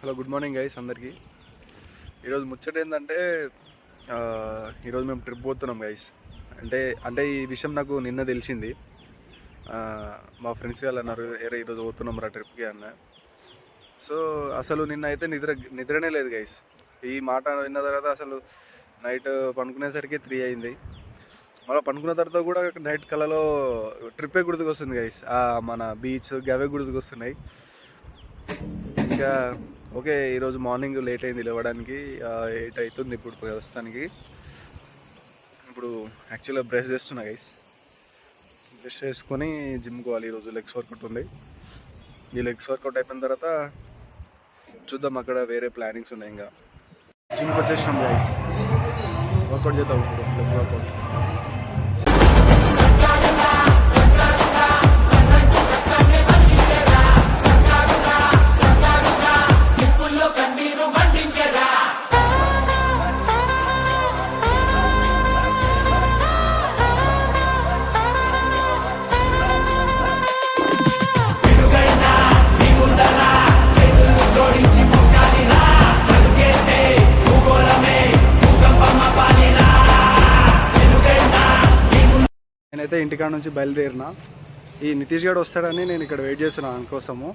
Hello, good morning guys అందరికీ. ఈరోజు ముచ్చట ఏంటంటే ఈరోజు మేము ట్రిప్ పోతున్నాం గైస్. అంటే ఈ విషయం నాకు నిన్న తెలిసింది. మా ఫ్రెండ్స్ వాళ్ళు అన్నారు, ఈరోజు పోతున్నాం రా ట్రిప్కి అన్న. సో అసలు నిన్న అయితే నిద్రనే లేదు గైస్. ఈ మాట విన్న తర్వాత అసలు నైట్ పనుకునేసరికి 3 అయింది. మళ్ళీ పనుకున్న తర్వాత కూడా నైట్ కళలో ట్రిప్పే గుర్తుకొస్తుంది గైస్. మన బీచ్ గవే గుర్తుకొస్తున్నాయి. ఇంకా ఓకే, ఈరోజు మార్నింగ్ లేట్ అయింది లేవడానికి. 8 అవుతుంది ఇప్పుడు ప్రస్తుతానికి. ఇప్పుడు యాక్చువల్గా బ్రష్ చేస్తున్నా గైస్. బ్రష్ చేసుకొని జిమ్కి పోవాలి. ఈరోజు లెగ్స్ వర్కౌట్ ఉంది. ఈ లెగ్స్ వర్కౌట్ అయిపోయిన తర్వాత చూద్దాం, అక్కడ వేరే ప్లానింగ్స్ ఉన్నాయి. ఇంకా జిమ్కి వచ్చేసినాం గైస్. వర్కౌట్ చేద్దాం ఇప్పుడు, లెగ్ వర్కౌట్. నేనైతే ఇంటికాడ నుంచి బయలుదేరిన. ఈ నితీష్ గారు వస్తాడని నేను ఇక్కడ వెయిట్ చేస్తున్నాను అందుకోసము.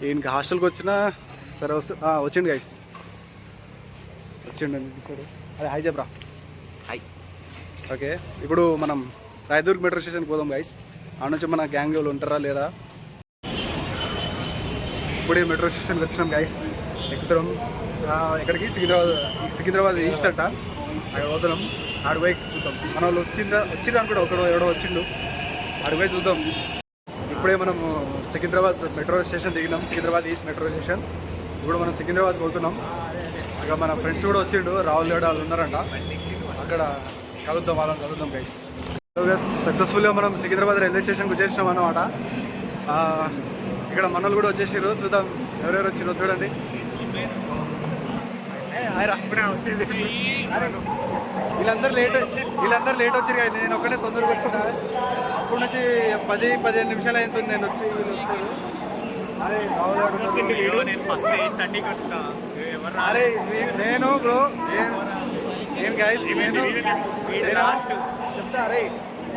ఈయనకి హాస్టల్కి వచ్చినా సరే వచ్చిండు గైస్, వచ్చిండు నితీష్ గారు. అదే హాయ్ చెప్పరా. హాయ్. ఓకే, ఇప్పుడు మనం రాయదుర్గ్ మెట్రో స్టేషన్కి పోదాం గైస్. ఆ నుంచి మన గ్యాంగ్ వాళ్ళు ఉంటారా లేదా. ఇప్పుడే మెట్రో స్టేషన్కి వచ్చినాం గైస్. ఎక్కుతాం ఎక్కడికి, సికింద్రాబాద్ ఈస్ట్ అంట. అక్కడ పోతున్నాం. ఆడు పోయి చూద్దాం. మన వాళ్ళు వచ్చిండ్రు అనుకుంటా, ఎవడో వచ్చిండు. ఆడు పోయి చూద్దాం. ఇప్పుడే మనం సికింద్రాబాద్ మెట్రో స్టేషన్ దిగినాం, సికింద్రాబాద్ ఈస్ట్ మెట్రో స్టేషన్. ఇప్పుడు మనం సికింద్రాబాద్ పోతున్నాం. ఇక మన ఫ్రెండ్స్ కూడా వచ్చిండు, రాహుల్ గడ వాళ్ళు ఉన్నారంట. అక్కడ వాళ్ళని కలుద్దాం గైస్. సక్సెస్ఫుల్గా మనం సికింద్రాబాద్ రైల్వే స్టేషన్కి వచ్చేసినాం అన్నమాట. ఇక్కడ మన వాళ్ళు కూడా వచ్చేసారు. చూద్దాం ఎవరెవరు వచ్చిరో చూడండి. వీళ్ళందరూ లేట్ వచ్చారు కానీ నేను ఒకటే తొందరగా వచ్చిన. అప్పటి నుంచి 10-15 నిమిషాలు అవుతుంది నేను వచ్చి. అరే అరే నేను బ్రో నేను గైస్ చెప్తా. అరే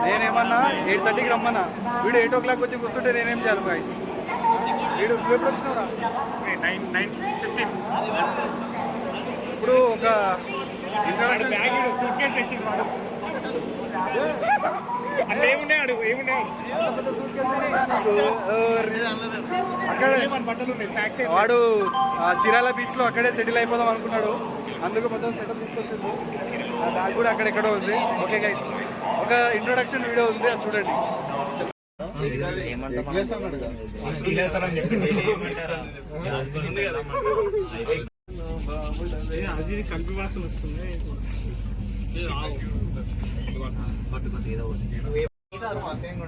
నేనేమన్నా 8:30కి రమ్మన్నా, వీడు 8 o'clock వచ్చి కూర్చుంటే నేనేం చేయాలి గైస్. వీడు ఎప్పుడు వచ్చినారా? 9:15. ఇప్పుడు ఒక ఇంట్రడక్షన్ వాడు చిరాల బీచ్ లో అక్కడే సెటిల్ అయిపోదాం అనుకున్నాడు. అందుకు మొత్తం సెటప్ తీసుకొచ్చింది. బ్యాగ్ కూడా అక్కడెక్కడో ఉంది. ఓకే గైస్, ఒక ఇంట్రొడక్షన్ వీడియో ఉంది, అది చూడండి.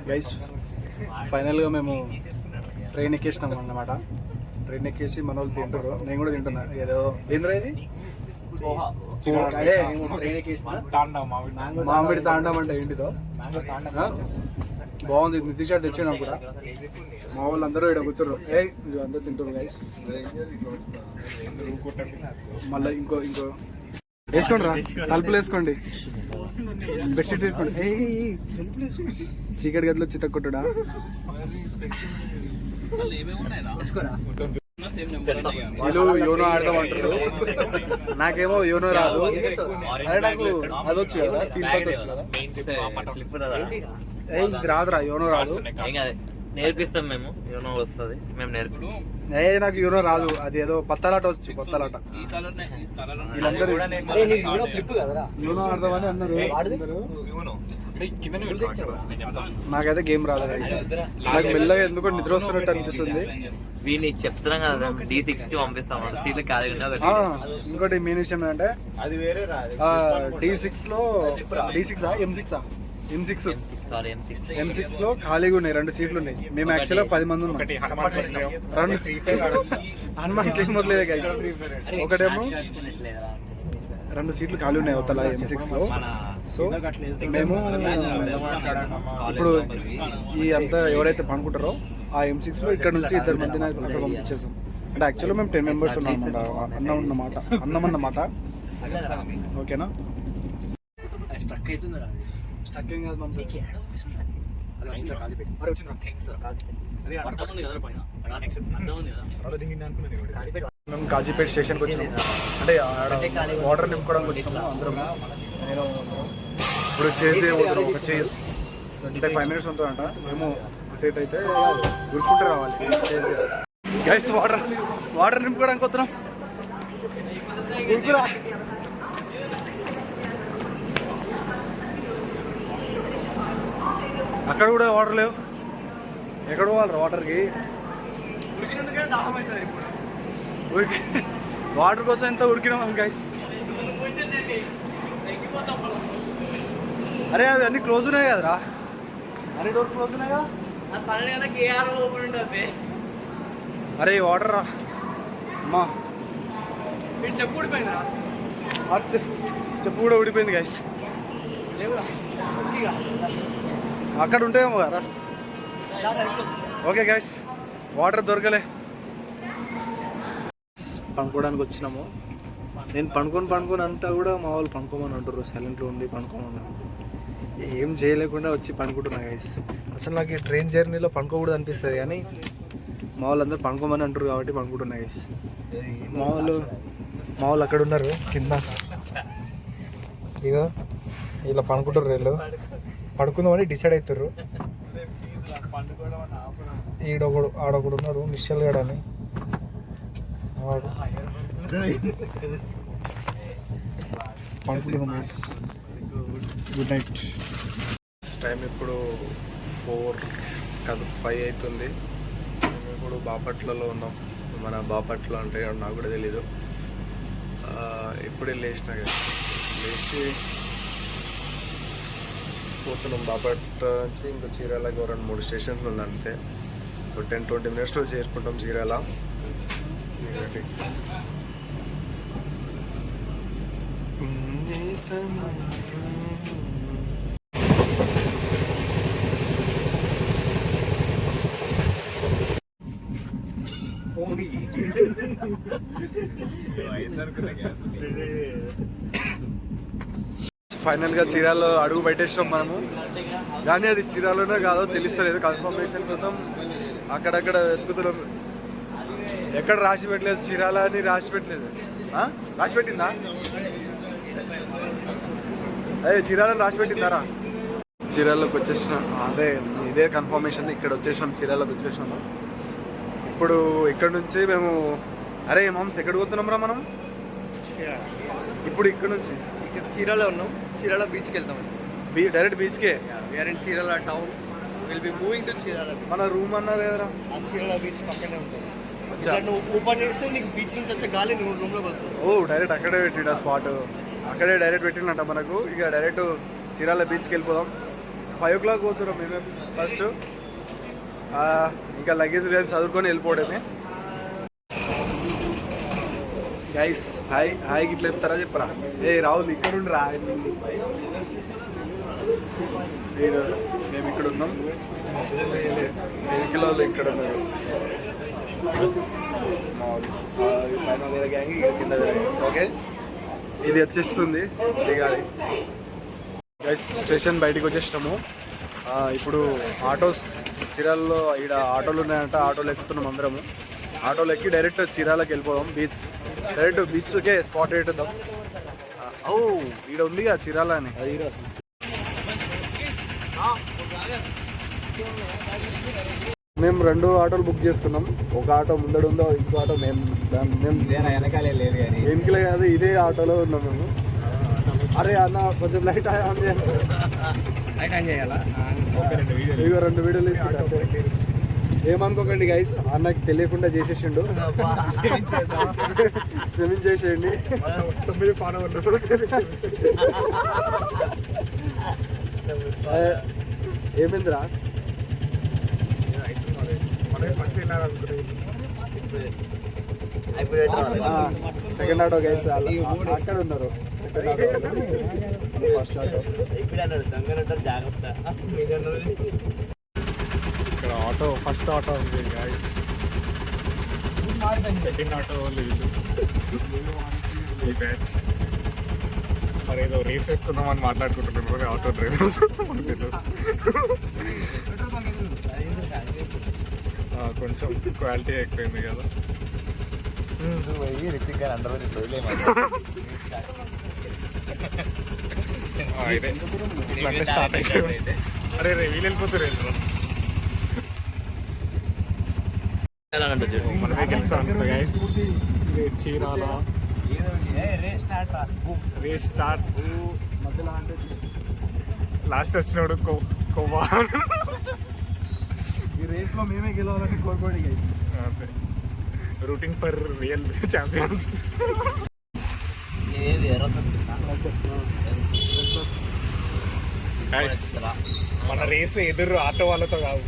గైస్ ఫైనల్గా మేము ట్రైన్ ఎక్కేసినాం అన్నమాట. ట్రైన్ ఎక్కేసి మన వాళ్ళు తింటారు, నేను కూడా తింటున్నా. ఏదో ఏంద్రా ఇది మామిడి తాండం అంటే ఏంటిదో బాగుంది. నితీష్ గారు తెచ్చాను కూడా. మా వాళ్ళు అందరూ ఇక్కడ కూర్చోరు, అందరూ తింటారు గైస్. మళ్ళీ ఇంకో వేసుకోండి రా, తలుపులు వేసుకోండి, బెడ్షీట్ వేసుకోండి. చీకటి గదిలో చిత్తకొట్టుడా. వీళ్ళు యోనో ఆడదామంటారు, నాకేమో యోనో రాదు. అదే నాకు అదొచ్చు కదా, తిరుపతి వచ్చు కదా. ఇది రాదురా, యోనో రాదు. నేర్పిస్తాం మేము, యోనో వస్తుంది, మేము నేర్పిస్తాం. నాకు యోనో రాదు. అది ఏదో పత్తలాట వచ్చు, పత్తలాట. యోనో ఆడదామని అన్నారు. నాకైతే గేమ్ రాదు గైస్. నాకు మెల్లగా ఎందుకో నిద్ర వస్తున్నట్టు అనిపిస్తుంది. వీని చెప్తున్నాం కదా, D6 కి పంపిస్తాం. ఇంకోటి మెయిన్ విషయం ఏంటంటే D6 లో M6 లో ఖాళీగా ఉన్నాయి 2 సీట్లు ఉన్నాయి. మేము యాక్చువల్గా 10 మంది ఉన్నాం. హనుమాన్ కేక్ మొదలయ్యే గైస్. ఒకటేమో 2 సీట్లు ఖాళీ ఉన్నాయి అవతల M6 లో. సో మేము ఇప్పుడు ఈ అంతా ఎవరైతే పనుకుంటారో ఆ M6 లో ఇక్కడ నుంచి 2 మంది నాకు పంపించేసాం. అంటే యాక్చువల్గా మేము 10 మెంబర్స్ ఉన్నాం అన్నం అన్నమాట ఓకేనా. స్ట్రక్ అవుతుందా? స్ట్రక్ ఏం కాదు మనం మేము కాజీపేట స్టేషన్కి వచ్చినాం. అంటే వాటర్ నింపుకోవడానికి వచ్చినాము అందరం. నేను ఇప్పుడు చేసే పోతున్నాం ఒక చేస్ 25 మినిట్స్ ఉంటుందంట. మేము అటేట్ అయితే ఉరుకుంటూ రావాలి చేసే. గైస్ వాటర్ నింపుకోవడానికి వస్తున్నాం. ఉరుకురా. అక్కడ కూడా వాటర్ లేవు. ఎక్కడ పోవాలి వాటర్కి? వాటర్ కోసం ఎంత ఉరికినాం గైస్. అరే అవి అన్ని క్లోజ్ ఉన్నాయి కదరా. అన్ని డోర్ క్లోజ్ ఉన్నాయి కదా. అరే వాటర్ రా అమ్మా. చెప్పు ఊడిపోయిందిరా. చెప్పు కూడా ఊడిపోయింది గైస్. అక్కడ ఉంటాయేమో కదా. ఓకే గైస్ వాటర్ దొరకలే. పనుకోవడానికి వచ్చినాము. నేను పనుకొని అంతా కూడా మా వాళ్ళు పనుకోమని అంటారు. సైలెంట్లో ఉండి పనుకోమని ఏం చేయలేకుండా వచ్చి పనుకుంటున్నా గైస్. అసలు నాకు ఈ ట్రైన్ జర్నీలో పనుకోకూడదు అనిపిస్తుంది కానీ మా వాళ్ళు అందరూ పనుకోమని అంటారు కాబట్టి పనుకుంటున్నా గైస్. మా వాళ్ళు అక్కడ ఉన్నారు కింద. ఇక ఇలా పనుకుంటారు. వీళ్ళు పడుకుందామని డిసైడ్ అవుతారు. ఆడొకడు ఉన్నాడు నిశ్చల్ గడ అని. పడుకుంటున్నాం. Good night. టైం ఇప్పుడు 4 కాదు 5 అవుతుంది. మేము ఇప్పుడు బాపట్లలో ఉన్నాం. మన బాపట్ల అంటే నాకు కూడా తెలీదు. ఇప్పుడే లేచి పోతున్నాం. బాపట్ల నుంచి ఇంకా చీరాలకి 2-3 స్టేషన్లు ఉందంటే 10-20 మినిట్స్లో చేరుకుంటాం చీరాల. ఫైనల్గా చీరాల్లో అడుగు పెట్టేసాం మనము. కానీ అది చీరాలోనే కాదో తెలుస్తలేదు. కన్ఫర్మేషన్ కోసం అక్కడక్కడ వెతుకుతున్నాం. ఎక్కడ రాసి పెట్టలేదు చీరాల అని రాసి పెట్టలేదు. రాసి పెట్టిందా? అదే చీరాలని రాసి పెట్టిందారా? చీరాల్లోకి వచ్చేసినాం. అదే ఇదే కన్ఫర్మేషన్. ఇక్కడ వచ్చేసినాం, చీరాల్లోకి వచ్చేసినాము. ఇప్పుడు ఇక్కడ నుంచి మేము అరే మామ్స్ ఎక్కడికి పోతున్నాం రా మనం? ఇప్పుడు ఇక్కడ నుంచి చీరాలో ఉన్నాం. చీరాల బీచ్కి వెళ్తాం. డైరెక్ట్ బీచ్కే. Chirala town will be moving to Chirala. మన రూమ్ అన్నారు కదరా. చీరాల బీచ్ పక్కనే ఉంటుంది. నువ్వు ఓపెన్ చేస్తే నీకు బీచ్ నుంచి వచ్చే గాలి నువ్వు రూమ్లోకి వస్తుంది. డైరెక్ట్ అక్కడే పెట్టిండు స్పాట్. అక్కడే డైరెక్ట్ పెట్టిండంట మనకు. ఇక డైరెక్ట్ చీరాల బీచ్కి వెళ్ళిపోదాం. 5 o'clock పోతున్నాం మేము ఫస్ట్. ఇంకా లగేజ్ చదువుకొని వెళ్ళిపోవడమే. గైస్ హాయ్ ఇట్లా చెప్తారా చెప్పరా? రాహుల్ ఇక్కడ ఉండి రా. మేము ఇక్కడ ఉన్నాం. వెహికల్ ఇక్కడ ఉన్నారు. పైన వేరే గ్యాంగ్, కింద వేరే గ్యాంగ్. ఓకే ఇది వచ్చేస్తుంది దిగాలి. గైస్ స్టేషన్ బయటికి వచ్చేసినాము. ఇప్పుడు ఆటోస్ చీరాలలో ఇక్కడ ఆటోలు ఉన్నాయంట. ఆటోలు ఎక్కుతున్నాం అందరము. ఆటోలు ఎక్కి డైరెక్ట్ చీరాలకి వెళ్ళిపోదాం. డైరెక్ట్ బీచ్కే స్పాట్ పెట్టుదాం. ఈడ ఉంది కదా చీరాల అని. మేము 2 ఆటోలు బుక్ చేసుకున్నాం. ఒక ఆటో ముందడు ఉందో, ఇంకో ఆటో మేము వెనకాలే లేదు కానీ వెనుకలే కాదు, ఇదే ఆటోలో ఉన్నాం మేము. అరే అన్న కొంచెం లైట్ ఆన్ చేయాలా? ఇగో 2 వీడియోలు తీసుకుంటా. ఏమనుకోకండి గైస్, అన్నకి తెలియకుండా చేసేసిండు. క్షమించేసేయండి. 9 పానవలు ఏమైందిరా? సెకండ్ ఆటో గైస్ అక్కడ ఉన్నారు. Second auto first auto. ఇక్కడ ఆటో ఫస్ట్ ఆటో ఉంది గైస్. సెకండ్ ఆటో వాళ్ళు వీళ్ళు ఈ బ్యాచ్ మరి ఏదో రేస్ పెట్టుకుందామని మాట్లాడుకుంటున్నారు ఆటో డ్రైవర్స్. కొంచెం క్వాలిటీ ఎక్కువైంది కదా. స్టార్ట్ అయితే అరే రే వీళ్ళు వెళ్ళిపోతారు మన vehicles Chirala race start. Last వచ్చినప్పుడు కొవ్వా ఈ రేస్లో మేమే గెలవాలని కోరుకోండి guys. Rooting for real champions. మన రేస్ ఎదురు ఆటో వాళ్ళతో కాదు,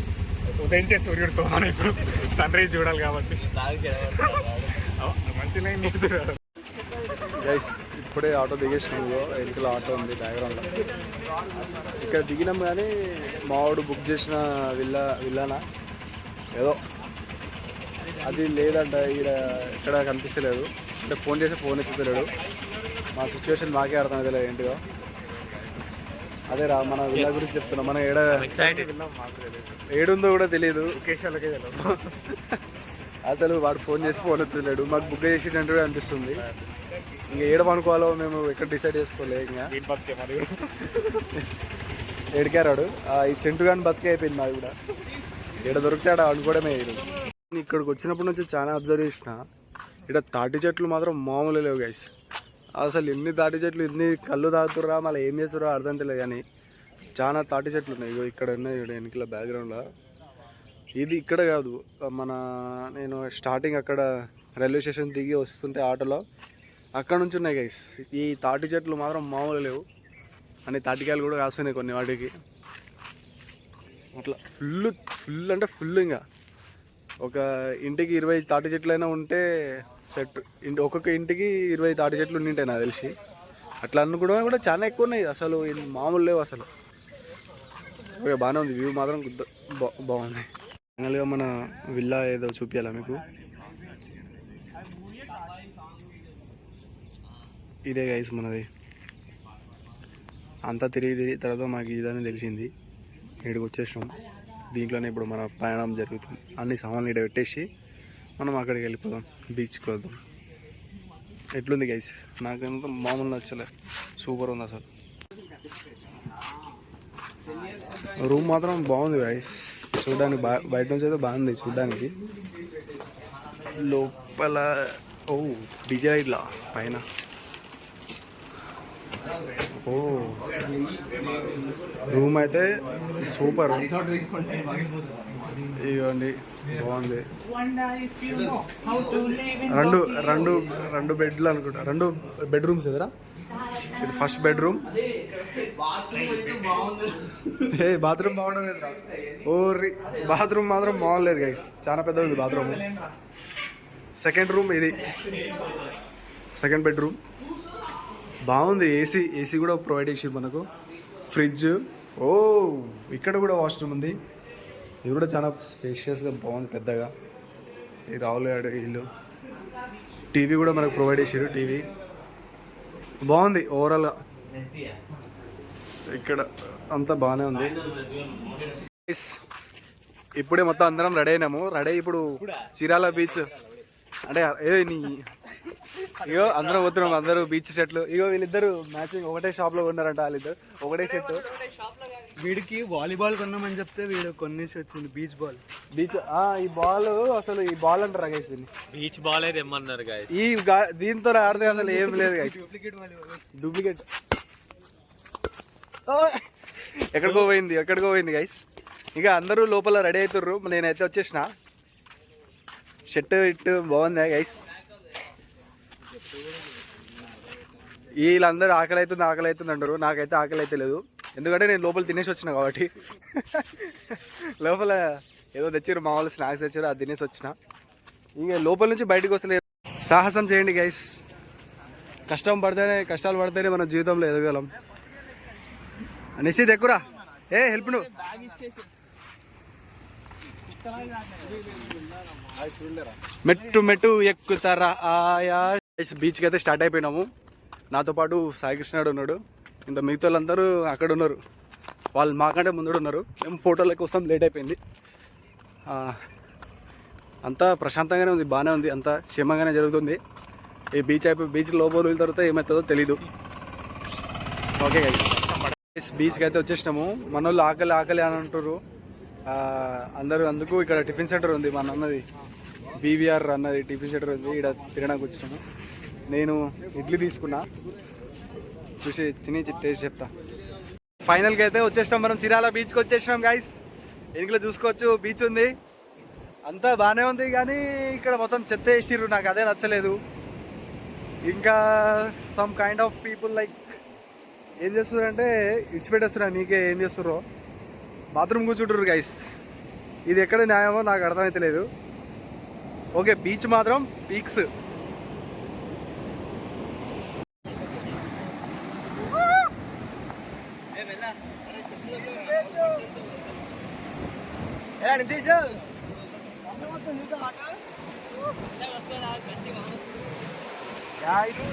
ఉదయించే సూర్యుడితో. మనం ఇప్పుడు సన్ రైజ్ చూడాలి కాబట్టి మంచి లైన్ ఎదురు. గైస్ ఇప్పుడే ఆటో దిగేసినాం. వెనుకల ఆటో ఉంది బ్యాక్గ్రౌండ్లో. ఇక్కడ దిగినాం కానీ మావాడు బుక్ చేసిన విల్లానా ఏదో అది లేదంట. ఇక్కడ ఎక్కడ కనిపిస్తలేదు. అంటే ఫోన్ చేసి ఫోన్ ఎత్తుతలేడు. మా సిచ్యువేషన్ మాకే అర్థమవుతలేదు ఏంటిదో. అదే రా మన విల్లా గురించి చెప్తున్నాం. మనం ఏడుందో కూడా తెలియదు. అసలు వాడు ఫోన్ చేసి ఫోన్ ఎత్తుతలేడు. మాకు బుక్ చేసినట్టు అనిపిస్తుంది. ఇంకా ఏడ అనుకోవాలో మేము ఎక్కడ డిసైడ్ చేసుకోలే. ఇంకా ఏడికారాడు ఈ చెంటు కానీ బతికే అయిపోయింది. మాది కూడా ఏడ దొరికితే ఆడ అనుకోవడమే. ఇక్కడికి వచ్చినప్పటి నుంచి చాలా అబ్జర్వ్ చేసిన. ఇక్కడ తాటి చెట్లు మాత్రం మామూలు లేవు గైస్. అసలు ఎన్ని తాటి చెట్లు, ఎన్ని కళ్ళు తాగుతుర్రా మళ్ళీ ఏం చేస్తుర్రా అర్థం తెలియదు. కానీ చాలా తాటి చెట్లు ఉన్నాయి. ఇగో ఇక్కడ ఉన్నాయి వెనకల బ్యాక్గ్రౌండ్లో. ఇది ఇక్కడ కాదు, మన నేను స్టార్టింగ్ అక్కడ రైల్వే స్టేషన్ దిగి వస్తుంటే ఆటోలో అక్కడ నుంచి ఉన్నాయి గైస్. ఈ తాటి చెట్లు మాత్రం మామూలు లేవు. అని తాటికాయలు కూడా కాస్తున్నాయి కొన్ని వాటికి. అట్లా ఫుల్ అంటే ఫుల్. ఇంకా ఒక ఇంటికి 20 తాటి చెట్లు అయినా ఉంటే సెట్. ఒక్కొక్క ఇంటికి 20 తాటి చెట్లు ఉండింటాయి నాకు తెలిసి. అట్లా అనుకోవడం కూడా చాలా ఎక్కువ ఉన్నాయి. అసలు మామూలు లేవు అసలు. ఓకే బాగానే ఉంది. వ్యూ మాత్రం బాగుంది. ఫైనల్గా మన విల్లా ఏదో చూపించాలా మీకు. ఇదే గైస్ మనది. అంతా తిరిగి తర్వాత మాకు ఇదని తెలిసింది. ఇక్కడికి వచ్చేసాం. దీంట్లోనే ఇప్పుడు మన ప్రయాణం జరుగుతుంది. అన్ని సామాన్లు ఇక్కడ పెట్టేసి మనం అక్కడికి వెళ్ళిపోదాం. బీచ్కి వద్దాం. ఎట్లుంది గైస్? నాకేంత మామూలు నచ్చలే. సూపర్ ఉంది అసలు. రూమ్ మాత్రం బాగుంది గైస్ చూడడానికి. బయట నుంచి అయితే బాగుంది చూడడానికి. లోపల డీజే లైట్లా పైన. రూమ్ అయితే సూపర్. ఇవ్వండి బాగుంది. రెండు బెడ్లు అనుకుంటా. 2 బెడ్రూమ్స్ ఎదురా. ఇది ఫస్ట్ బెడ్రూమ్. బాత్రూమ్ బాగుండదు కదా. బాత్రూమ్ మాత్రం బాగలేదు గైస్. చాలా పెద్దగా ఉంది బాత్రూమ్. సెకండ్ రూమ్ ఇది. సెకండ్ బెడ్రూమ్ బాగుంది. ఏసీ కూడా ప్రొవైడ్ చేసి మనకు. ఫ్రిడ్జ్. ఇక్కడ కూడా వాష్రూమ్ ఉంది. ఇది కూడా చాలా స్పేషియస్గా బాగుంది పెద్దగా. ఈ రావుల ఇల్లు. టీవీ కూడా మనకు ప్రొవైడ్ చేసారు. టీవీ బాగుంది ఓవరాల్గా. ఇక్కడ అంతా బాగానే ఉంది. ఇప్పుడే మొత్తం అందరం రెడీ అయినాము. రెడీ ఇప్పుడు చీరాల బీచ్ అంటే ఇగో అందరం పోతున్నాం. అందరూ బీచ్ షర్ట్లు. ఇగో వీళ్ళిద్దరు మ్యాచింగ్ ఒకటే షాప్లో ఉన్నారంట. వాళ్ళిద్దరు ఒకటే షర్ట్. వీడికి వాలీబాల్ కొన్నామని చెప్తే వీడు కొనేసి వచ్చింది బీచ్ బాల్. ఈ బాల్ అసలు ఈ బాల్ అంటారా గైస్? బీచ్ బాల్ తెమ్మన్నారు గైస్. దీంతో ఆడితే అసలు ఏం లేదు గైస్. డూప్లికేట్. ఎక్కడికో పోయింది గైస్. ఇక అందరూ లోపల రెడీ అవుతుర్రు. నేనైతే వచ్చేసిన. షర్ట్ ఇట్టు బాగుందా గైస్? వీళ్ళందరూ ఆకలి అవుతుంది అంటారు. నాకైతే ఆకలి అయితే లేదు. ఎందుకంటే నేను లోపల తినేసి వచ్చిన కాబట్టి. లోపల ఏదో తెచ్చారు మా వాళ్ళు, స్నాక్స్ తెచ్చారు, అది తినేసి వచ్చిన. ఇక లోపల నుంచి బయటకు వస్తలేదు. సాహసం చేయండి గైస్. కష్టాలు పడితేనే మన జీవితంలో ఎదగలం. నిశ్చిత్ ఎక్కురా. హెల్ప్ నువ్వు. మెట్టు మెట్టు ఎక్కుతారా ఆయా. బీచ్కి అయితే స్టార్ట్ అయిపోయినాము. నాతో పాటు సాయి కృష్ణుడు ఉన్నాడు. ఇంత మిగతా వాళ్ళందరూ అక్కడ ఉన్నారు. వాళ్ళు మాకంటే ముందు ఉన్నారు. మేము ఫోటోల కోసం లేట్ అయిపోయింది. అంతా ప్రశాంతంగానే ఉంది, బాగానే ఉంది, అంతా క్షేమంగానే జరుగుతుంది. ఈ బీచ్ లోపల వెళ్ళిన తర్వాత ఏమవుతుందో తెలీదు. ఓకే గైస్, బీచ్కి అయితే వచ్చేసినాము. మన వాళ్ళు ఆకలి ఆకలి అని అంటారు అందరూ. అందుకు ఇక్కడ టిఫిన్ సెంటర్ ఉంది, మన అన్నది బీవీఆర్ అన్నది టిఫిన్ సెంటర్ ఉంది. ఇక్కడ తినడానికి వచ్చినాము. నేను ఇడ్లీ తీసుకున్నా, చూసి తిని టేస్ట్ చెప్తా. ఫైనల్గా అయితే వచ్చేసినాం, మనం చీరాల బీచ్కి వచ్చేసినాం గైస్. వెనుకలో చూసుకోవచ్చు బీచ్ ఉంది, అంతా బాగానే ఉంది. కానీ ఇక్కడ మొత్తం చెత్త వేసిర్రు, నాకు అదే నచ్చలేదు. ఇంకా some kind of people like ఏం చేస్తున్నారు అంటే ఇడిచిపెట్టేస్తున్నా, నీకే ఏం చేస్తుర్రో బాత్రూమ్ కూర్చుంటారు గైస్. ఇది ఎక్కడ న్యాయమో నాకు అర్థమైతలేదు. ఓకే, బీచ్ మాత్రం పీక్స్.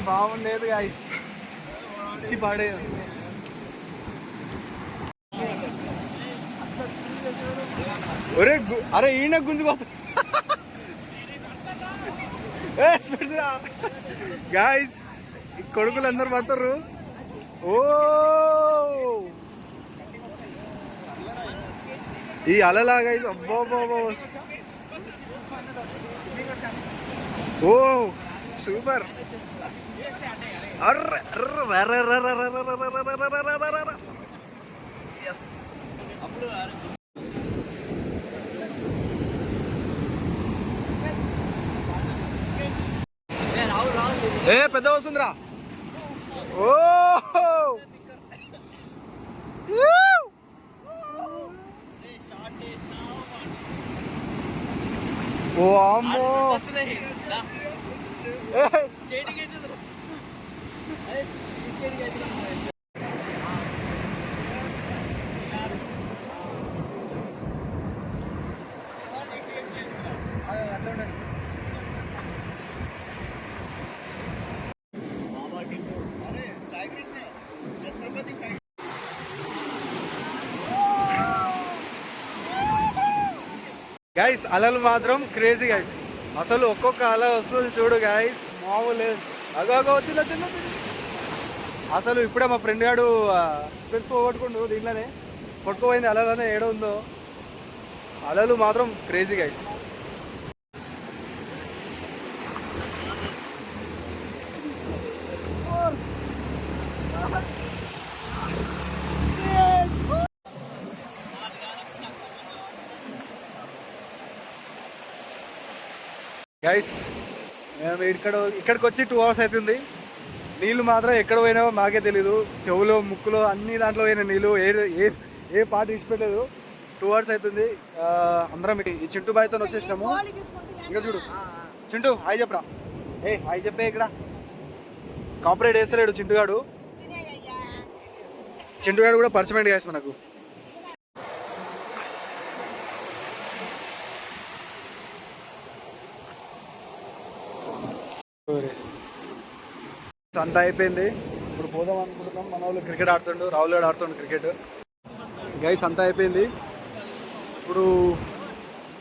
బాగుండేది గాయస్, ఇచ్చి పాడే. అరే ఈయన గుంజుకోతా గాయస్, కొడుకులు అందరు పడతారు. ఓ ఈ అలలా గైస్, అబ్బో ఓ సూపర్. ఎస్, ఏ పెద్ద వస్తుందిరా. ఓ ఓ అమ్మో, గైస్ అలలు మాత్రం క్రేజీ గైస్. అసలు ఒక్కొక్క అల వస్తుంది చూడు గైస్, మామూలు అగో చిన్న చిన్న. అసలు ఇప్పుడే మా ఫ్రెండ్ గాడు పోగొట్టుకుండు, దీంట్లోనే కొట్టుకుపోయింది అలలోనే, ఏడో ఉందో. అలలు మాత్రం క్రేజీ గైస్. గైస్ మేము ఇక్కడికి వచ్చి 2 hours అవుతుంది. నీళ్ళు మాత్రం ఎక్కడ పోయినావో మాకే తెలీదు. చెవులో ముక్కులో అన్ని దాంట్లో పోయిన నీళ్ళు, ఏ పాట ఇచ్చిపెట్టలేదు. 2 hours అవుతుంది. అందరం ఈ చింటూ బాయ్తో వచ్చేసినాము. ఇక్కడ చూడు చింటూ, హాయ్ చెప్పరా. హాయ్ చెప్పే. ఇక్కడ కాపరేట్ వేస్తలేడు చింటుగాడు కూడా పరిచయం గైస్ మనకు. అంతా అయిపోయింది, ఇప్పుడు పోదాం అనుకుంటున్నాం. మన వాళ్ళు క్రికెట్ ఆడుతుండు, రాహుల్ గారు ఆడుతుండు క్రికెట్. గైస్ అంతా అయిపోయింది, ఇప్పుడు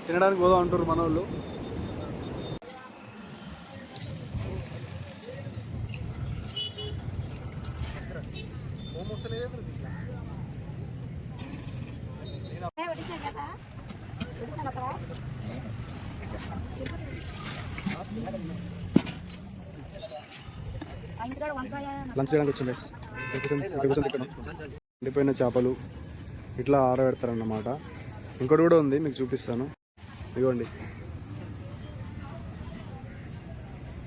తినడానికి పోదాం అంటారు మన వాళ్ళు. లంచ్ చేయడానికి వచ్చింది గైస్. ఎండిపోయిన చేపలు ఇట్లా ఆరబెడతారన్నమాట. ఇంకోటి కూడా ఉంది, మీకు చూపిస్తాను. ఇదిగోండి,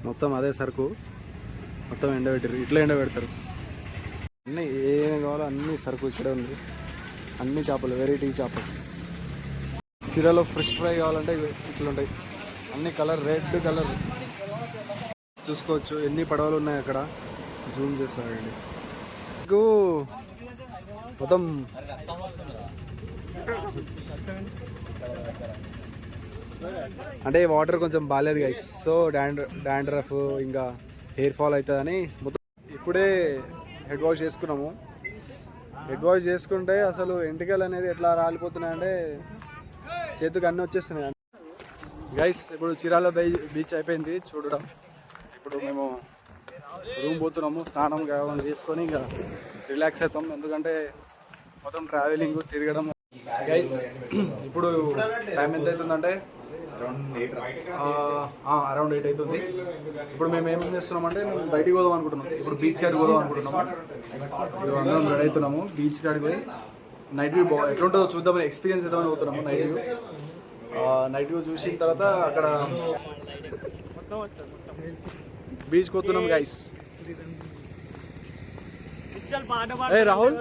మొత్తం అదే సరుకు, మొత్తం ఎండబెట్టారు. ఇట్లా ఎండబెడతారు. అన్నీ ఏం కావాలో అన్ని సరుకు ఇక్కడే ఉంది. అన్ని చేపలు, వెరైటీ చేపలు. చీరలో ఫ్రెష్ ఫ్రై కావాలంటే ఇట్లా ఉంటాయి. అన్ని కలర్, రెడ్ కలర్ చూసుకోవచ్చు. ఎన్ని పడవలు ఉన్నాయి అక్కడ, జూమ్ చేస్తారండి. మీకు మొత్తం అంటే వాటర్ కొంచెం బాగాలేదు గైస్. సో డాండ్రఫ్ ఇంకా హెయిర్ ఫాల్ అవుతుందని మొత్తం ఇప్పుడే హెడ్ వాష్ చేసుకున్నాము. హెడ్ వాష్ చేసుకుంటే అసలు ఎంటికలు అనేది ఎట్లా రాలిపోతున్నాయంటే చేతికి అన్నీ వచ్చేస్తున్నాయి గైస్. ఇప్పుడు చీరాల బీచ్ అయిపోయింది చూడడం. ఇప్పుడు మేము రూమ్ పోతున్నాము, స్నానం గానం చేసుకొని ఇంకా రిలాక్స్ అవుతాం. ఎందుకంటే మొత్తం ట్రావెలింగ్ తిరగడం గైస్. ఇప్పుడు టైం ఎంత అవుతుందంటే అరౌండ్ 8 అవుతుంది. ఇప్పుడు మేము ఏం చేస్తున్నామంటే మేము బయటికి పోదాం అనుకుంటున్నాం. ఇప్పుడు బీచ్ కాడికి పోదాం అనుకుంటున్నాము. అందరం రెడీ అవుతున్నాము. బీచ్ కాడికి పోయి నైట్ వ్యూ ఎట్లుంటుందో చూద్దామని ఎక్స్పీరియన్స్ చేద్దామని పోతున్నాము. నైట్ వ్యూ చూసిన తర్వాత అక్కడ బీచ్కి పోతున్నాం గైస్. ఏ రాహుల్,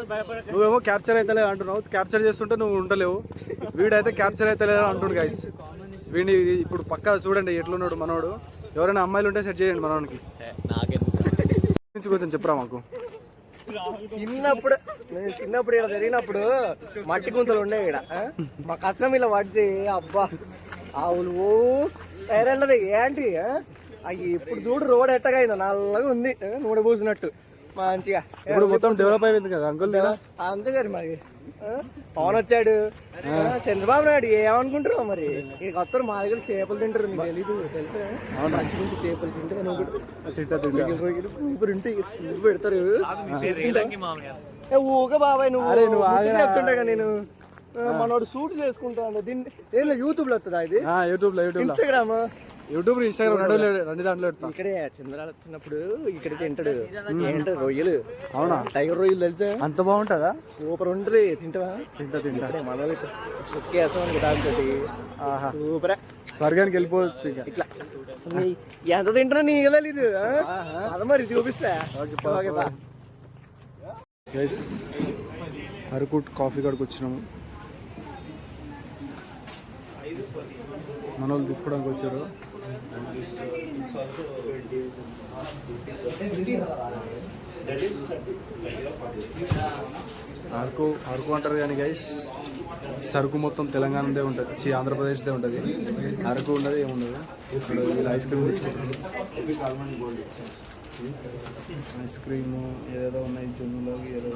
నువ్వేమో క్యాప్చర్ అయితే అంటున్నావు. క్యాప్చర్ చేస్తుంటే నువ్వు ఉండలేవు. వీడైతే క్యాప్చర్ అయితే లేదు అంటుండు గైస్. వీడిని ఇప్పుడు పక్కా చూడండి ఎట్లున్నాడు మనోడు. ఎవరైనా అమ్మాయిలు ఉంటే సెట్ చేయండి మనోడికి. కొంచెం చెప్పరా మాకు. చిన్నప్పుడు ఇలా జరిగినప్పుడు మట్టి గుంతలు ఉన్నాయి ఇక్కడ. మా కష్టం ఇలా పడితే అబ్బా ఆవులు టైరెళ్ళది ఏంటి అవి. ఇప్పుడు చూడు రోడ్ ఎట్టగా అయిందా, నల్లగా ఉంది నూనె పూసినట్టు మంచిగా. ఇప్పుడు మొత్తం డెవలప్ అయిపోయింది కదా అంకుల్ లేదా? అంతే గారి మరి పవన్ వచ్చాడు, చంద్రబాబు నాయుడు ఏమనుకుంటున్నావు మరి. ఇక వస్తారు మా దగ్గర చేపలు తింటారు, నీకు తెలీదు తెలుసా? మంచిగా చేపలు తింటారు పెడతారు. ఊగా బాబాయ్ నువ్వు చెప్తుంటా నేను. మనోడు సూట్ చేసుకుంటాను. దీన్ని యూట్యూబ్ లో వస్తుందా ఇది? యూట్యూబ్ ఇన్స్టాగ్రామ్ రెండు దాంట్లో ఇక్కడే చంద్రాలు వచ్చినప్పుడు ఇక్కడ తింటాడు. ఏంటో రొయ్యలు. అవునా? టైగర్ రొయ్యలు తెలుసా? అంత బాగుంటుందా? సూపర్ ఉంటుంది. తింటావా? తింటా మనోళ్ళు సుక్కేసాం దాంతో సూపర్. స్వర్గానికి వెళ్ళిపోవచ్చు ఇక ఇట్లా. ఎంత తింటున్నా నీ తెలీదు. అది మరి చూపిస్తా. అరకు కాఫీ కాడికి వచ్చినాము. మన వాళ్ళు తీసుకోవడానికి వచ్చారు. అరకు అంటారు కానీ గైస్ సరుకు మొత్తం తెలంగాణదే ఉంటుంది, ఆంధ్రప్రదేశ్దే ఉంటుంది. అరకు ఉండదు ఏముండదు. ఇక్కడ వీళ్ళు ఐస్ క్రీమ్ తీసుకుంటారు. ఐస్ క్రీము ఏదేదో ఉన్నాయి జున్నులో ఏదో.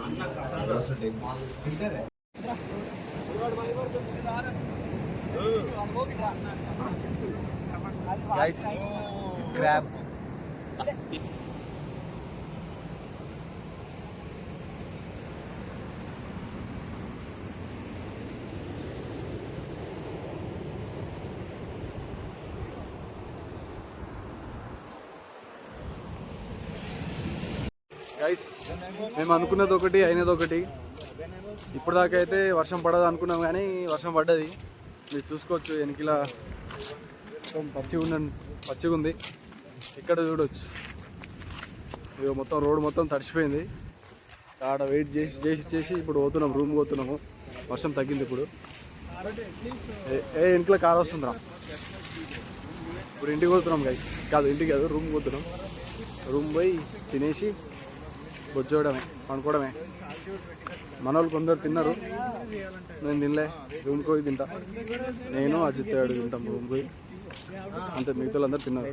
క్రాబ్ గైస్ మేము అనుకున్నది ఒకటి అయినది ఒకటి. ఇప్పుడు దాకా అయితే వర్షం పడదు అనుకున్నాం కానీ వర్షం పడ్డది. మీరు చూసుకోవచ్చు వెనకిలా పచ్చిగా ఉంది. ఇక్కడ చూడవచ్చు ఇక మొత్తం రోడ్ మొత్తం తడిచిపోయింది. ఆడ వెయిట్ చేసి ఇప్పుడు పోతున్నాం, రూమ్ పోతున్నాము. వర్షం తగ్గింది ఇప్పుడు. ఇంట్లో కార్ వస్తుందిరా. ఇప్పుడు ఇంటికి పోతున్నాం గైస్. ఇంటికి కాదు రూమ్ పోతున్నాం. రూమ్ పోయి తినేసి బొజ్జోవడమే, అనుకోవడమే. మన వాళ్ళు కొందరు తిన్నారు, నేను తినలే. రూమ్కి పోయి తింటా. నేను అజిత్ గాడు తింటాం రూమ్కి పోయి. అంతే, మిగతా అందరు తిన్నారు.